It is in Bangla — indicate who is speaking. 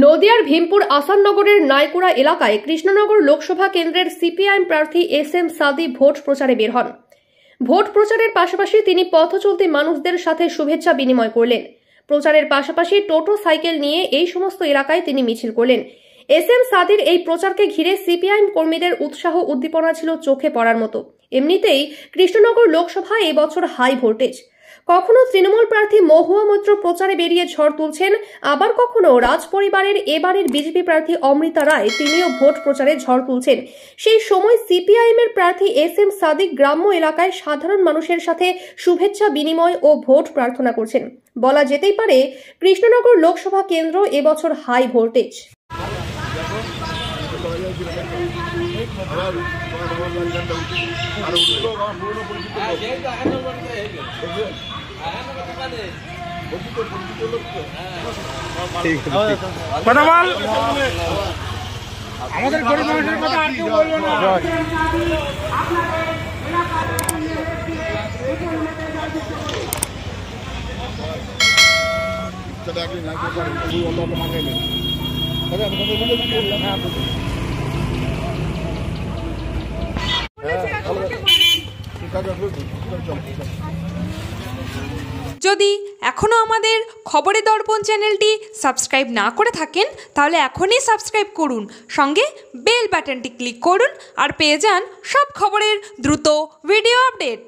Speaker 1: নদিয়ার ভীমপুর আসাননগরের নাইকুড়া এলাকায় কৃষ্ণনগর লোকসভা কেন্দ্রের সিপিআইএম প্রার্থী এস.এম. সাদি ভোট প্রচারে বের হন। ভোট প্রচারের পাশাপাশি তিনি পথচলতি মানুষদের সাথে শুভেচ্ছা বিনিময় করলেন। প্রচারের পাশাপাশি টোটো সাইকেল নিয়ে এই সমস্ত এলাকায় তিনি মিছিল করলেন। এস.এম. সাদির এই প্রচারকে ঘিরে সিপিআইএম কর্মীদের উৎসাহ উদ্দীপনা ছিল চোখে পড়ার মতো। এমনিতেই কৃষ্ণনগর লোকসভায় এবছর হাই ভোল্টেজ। কখনো তৃণমূল প্রার্থী মহুয়া মৈত্র প্রচারে বেরিয়ে ঝড় তুলছেন, আবার কখনো রাজ পরিবারের এবারের বিজেপি প্রার্থী অমৃতা রায় তিনিও ভোট প্রচারে ঝড় তুলছেন। সেই সময় সিপিআইএম এর প্রার্থী এস.এম. সাদিক গ্রাম্য এলাকায় সাধারণ মানুষের সাথে শুভেচ্ছা বিনিময় ও ভোট প্রার্থনা করছেন। বলা যেতেই পারে কৃষ্ণনগর লোকসভা কেন্দ্র এবছর হাই ভোল্টেজ।
Speaker 2: আমাদের গরিব মানুষের কথা আর কেউ বলবো না।
Speaker 3: যদি এখনও আমাদের খবরের দর্পণ চ্যানেলটি সাবস্ক্রাইব না করে থাকেন তাহলে এখনই সাবস্ক্রাইব করুন, সঙ্গে বেল বাটনটি ক্লিক করুন আর পেয়ে যান সব খবরের দ্রুত ভিডিও আপডেট।